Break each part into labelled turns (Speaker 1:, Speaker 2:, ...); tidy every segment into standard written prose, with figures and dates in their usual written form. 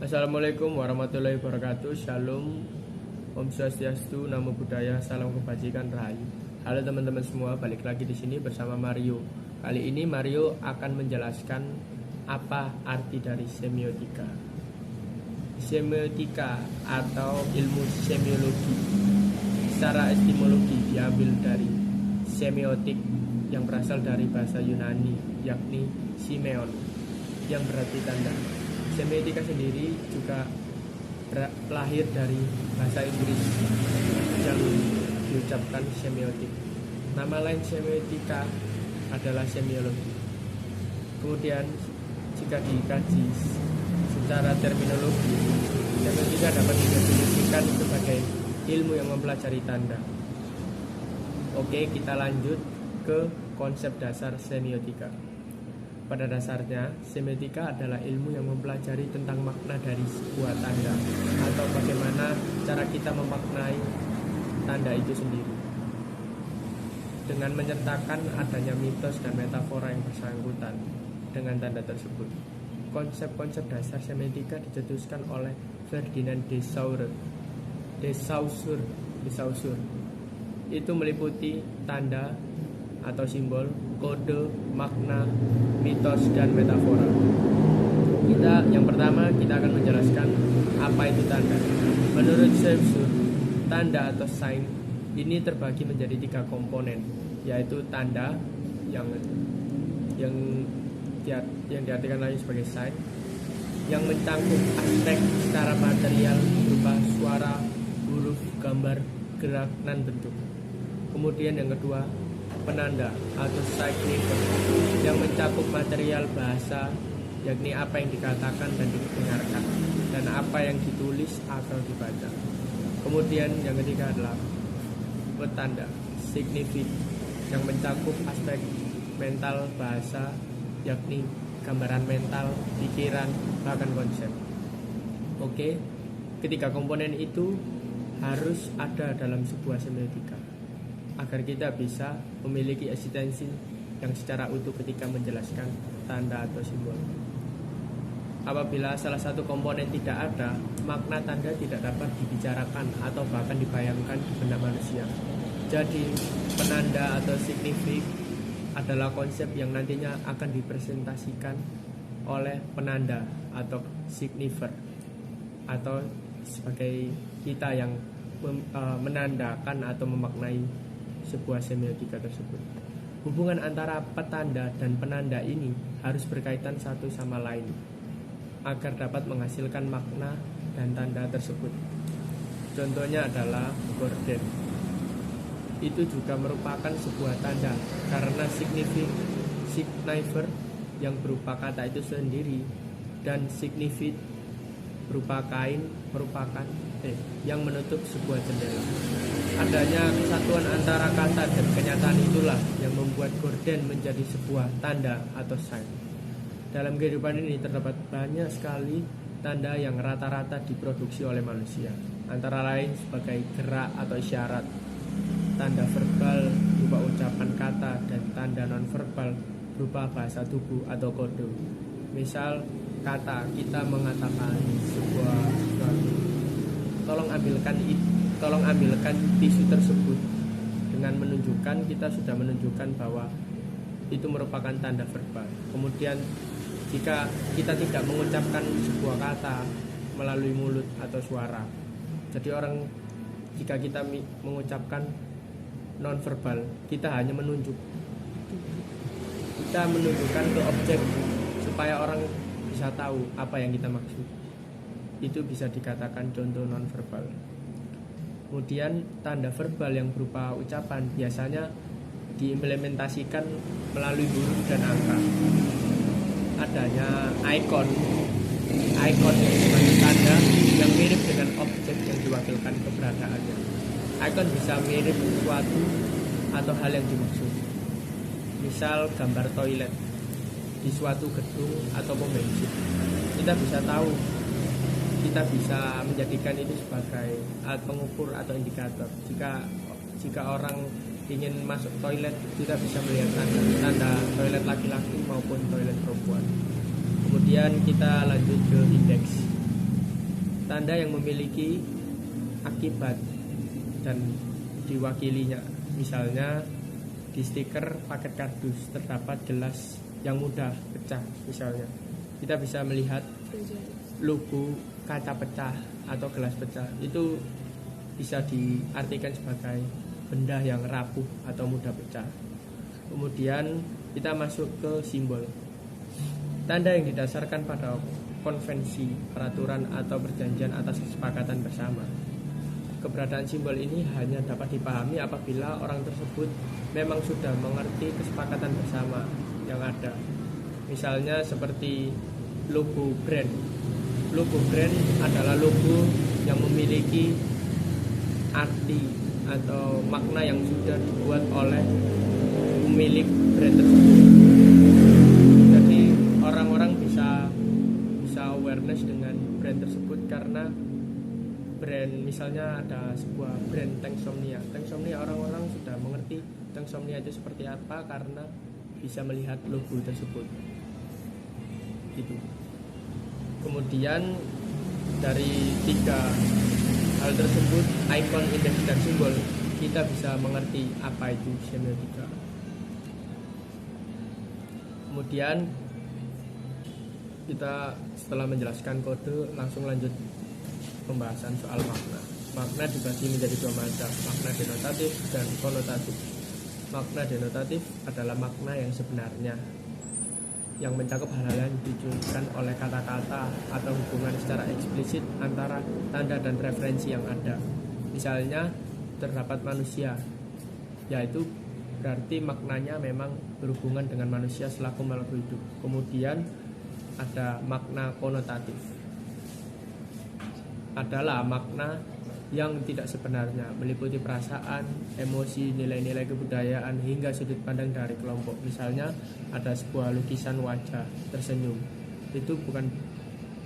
Speaker 1: Assalamualaikum warahmatullahi wabarakatuh. Shalom, Om Swastiastu, Namo Buddhaya, salam kebajikan rahayu. Halo teman-teman semua, balik lagi di sini bersama Mario. Kali ini Mario akan menjelaskan apa arti dari semiotika. Semiotika atau ilmu semiologi secara etimologi diambil dari semiotik yang berasal dari bahasa Yunani, yakni simeon, yang berarti tanda. Semiotika sendiri juga lahir dari bahasa Inggris yang diucapkan semiotik. Nama lain semiotika adalah semiologi. Kemudian jika dikaji secara terminologi, semiotika dapat didefinisikan sebagai ilmu yang mempelajari tanda. Oke, kita lanjut ke konsep dasar semiotika. Pada dasarnya, semiotika adalah ilmu yang mempelajari tentang makna dari sebuah tanda atau bagaimana cara kita memaknai tanda itu sendiri, dengan menyertakan adanya mitos dan metafora yang bersangkutan dengan tanda tersebut. Konsep-konsep dasar semiotika dicetuskan oleh Ferdinand de Saussure. Itu meliputi tanda atau simbol, kode, makna, mitos, dan metafora. Yang pertama kita akan menjelaskan apa itu tanda. Menurut Saussure, tanda atau sign ini terbagi menjadi 3 komponen, yaitu tanda yang diartikan lain sebagai sign, yang mencakup aspek secara material berupa suara, huruf, gambar, gerak, dan bentuk. Kemudian yang kedua, penanda atau signifier, yang mencakup material bahasa, yakni apa yang dikatakan dan didengarkan, dan apa yang ditulis atau dibaca. Kemudian yang ketiga adalah petanda, signifier, yang mencakup aspek mental bahasa, yakni gambaran mental, pikiran, bahkan konsep. Oke, ketiga komponen itu harus ada dalam sebuah semiotika agar kita bisa memiliki eksistensi yang secara utuh ketika menjelaskan tanda atau simbol. Apabila salah satu komponen tidak ada, makna tanda tidak dapat dibicarakan atau bahkan dibayangkan di benak manusia. Jadi, penanda atau signifik adalah konsep yang nantinya akan dipresentasikan oleh penanda atau signifier, atau sebagai kita yang menandakan atau memaknai sebuah semiotika tersebut. Hubungan antara petanda dan penanda ini harus berkaitan satu sama lain agar dapat menghasilkan makna dan tanda tersebut. Contohnya adalah gorden. Itu juga merupakan sebuah tanda karena signifier yang berupa kata itu sendiri dan signifit berupa kain merupakan yang menutup sebuah jendela. Adanya kesatuan antara kata dan kenyataan itulah yang membuat gorden menjadi sebuah tanda atau sign. Dalam kehidupan ini terdapat banyak sekali tanda yang rata-rata diproduksi oleh manusia, antara lain sebagai gerak atau isyarat, tanda verbal berupa ucapan kata, dan tanda non-verbal berupa bahasa tubuh atau kode. Misal kata, kita mengatakan sebuah sesuatu, tolong ambilkan tisu tersebut. Dengan menunjukkan, kita sudah menunjukkan bahwa itu merupakan tanda verbal. Kemudian jika kita tidak mengucapkan sebuah kata melalui mulut atau suara, jadi jika kita mengucapkan non-verbal, kita hanya menunjukkan ke objek supaya orang bisa tahu apa yang kita maksud. Itu bisa dikatakan contoh non-verbal. Kemudian tanda verbal yang berupa ucapan biasanya diimplementasikan melalui huruf dan angka. Adanya ikon sebagai tanda yang mirip dengan objek yang diwakilkan keberadaannya. Ikon bisa mirip sesuatu atau hal yang dimaksud. Misal gambar toilet di suatu gedung atau pom bensin. Kita bisa menjadikan itu sebagai alat pengukur atau indikator. Jika orang ingin masuk toilet, kita bisa melihat tanda toilet laki-laki maupun toilet perempuan. Kemudian kita lanjut ke indeks. tanda yang memiliki akibat dan diwakilinya. Misalnya di stiker paket kardus terdapat gelas yang mudah pecah misalnya. Kita bisa melihat logo kaca pecah atau gelas pecah. Itu bisa diartikan sebagai benda yang rapuh atau mudah pecah. Kemudian kita masuk ke simbol. Tanda yang didasarkan pada konvensi, peraturan atau perjanjian atas kesepakatan bersama. Keberadaan simbol ini hanya dapat dipahami apabila orang tersebut memang sudah mengerti kesepakatan bersama yang ada. Misalnya seperti logo brand. Logo brand adalah logo yang memiliki arti atau makna yang sudah dibuat oleh pemilik brand tersebut. Jadi orang-orang bisa awareness dengan brand tersebut karena brand, misalnya ada sebuah brand Tanksomnia. Orang-orang sudah mengerti Tanksomnia itu seperti apa karena bisa melihat logo tersebut. Gitu. Kemudian dari 3 hal tersebut, ikon, indeks, dan simbol, kita bisa mengerti apa itu semiotika. Kemudian kita setelah menjelaskan kode, langsung lanjut pembahasan soal makna. Makna dibagi menjadi 2 macam, makna denotatif dan konotatif. Makna denotatif adalah makna yang sebenarnya, yang mencakup hal-hal yang ditujukan oleh kata-kata atau hubungan secara eksplisit antara tanda dan referensi yang ada. Misalnya terdapat manusia, yaitu berarti maknanya memang berhubungan dengan manusia selaku makhluk hidup. Kemudian ada makna konotatif, adalah makna yang tidak sebenarnya, meliputi perasaan, emosi, nilai-nilai kebudayaan, hingga sudut pandang dari kelompok. Misalnya ada sebuah lukisan wajah tersenyum, itu bukan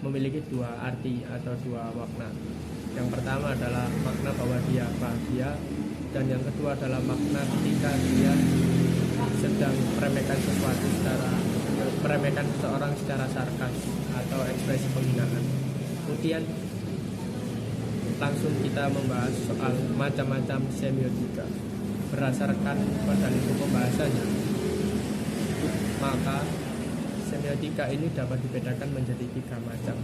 Speaker 1: memiliki 2 arti atau 2 makna. Yang pertama adalah makna bahwa dia bahagia, dan yang kedua adalah makna ketika dia sedang meremehkan seseorang secara sarkas atau ekspresi penghinaan. Kemudian langsung kita membahas soal macam-macam semiotika. Berdasarkan pada lingkup pembahasannya, maka semiotika ini dapat dibedakan menjadi 3 macam.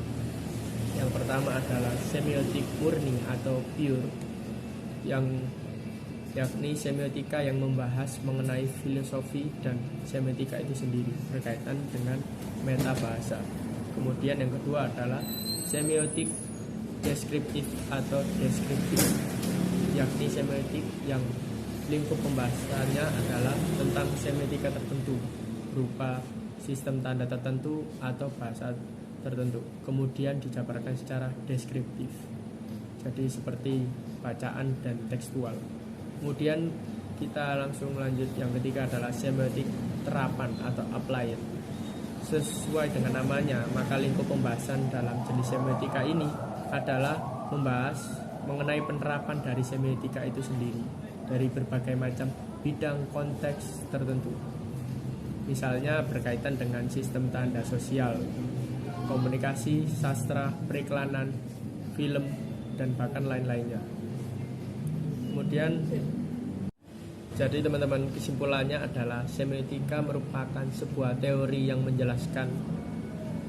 Speaker 1: Yang pertama adalah semiotik murni atau pure, yakni semiotika yang membahas mengenai filosofi dan semiotika itu sendiri berkaitan dengan meta bahasa. Kemudian yang kedua adalah semiotik deskriptif atau deskriptif, yakni semiotik yang lingkup pembahasannya adalah tentang semiotika tertentu berupa sistem tanda tertentu atau bahasa tertentu, kemudian dijabarkan secara deskriptif, jadi seperti bacaan dan tekstual. Kemudian kita langsung lanjut, yang ketiga adalah semiotik terapan atau applied. Sesuai dengan namanya, maka lingkup pembahasan dalam jenis semiotika ini adalah membahas mengenai penerapan dari semiotika itu sendiri dari berbagai macam bidang konteks tertentu. Misalnya berkaitan dengan sistem tanda sosial, komunikasi, sastra, periklanan, film, dan bahkan lain-lainnya. Kemudian, jadi teman-teman, kesimpulannya adalah semiotika merupakan sebuah teori yang menjelaskan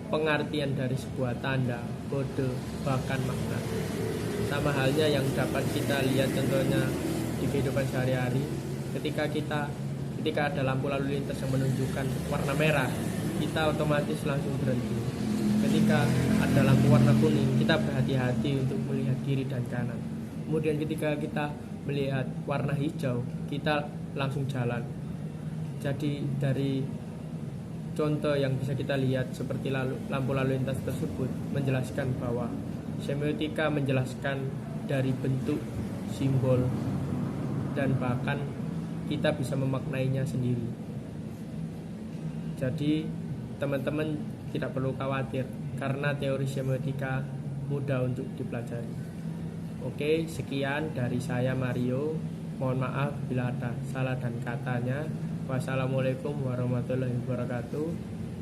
Speaker 1: pengertian dari sebuah tanda, kode, bahkan makna. Sama halnya yang dapat kita lihat contohnya di kehidupan sehari-hari. Ketika ada lampu lalu lintas yang menunjukkan warna merah, kita otomatis langsung berhenti. Ketika ada lampu warna kuning, kita berhati-hati untuk melihat kiri dan kanan. Kemudian ketika kita melihat warna hijau, kita langsung jalan. Jadi dari contoh yang bisa kita lihat seperti lampu lalu lintas tersebut menjelaskan bahwa semiotika menjelaskan dari bentuk, simbol, dan bahkan kita bisa memaknainya sendiri. Jadi teman-teman tidak perlu khawatir karena teori semiotika mudah untuk dipelajari. Oke, sekian dari saya Mario. Mohon maaf bila ada salah dan katanya. Wassalamualaikum warahmatullahi wabarakatuh.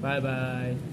Speaker 1: Bye bye.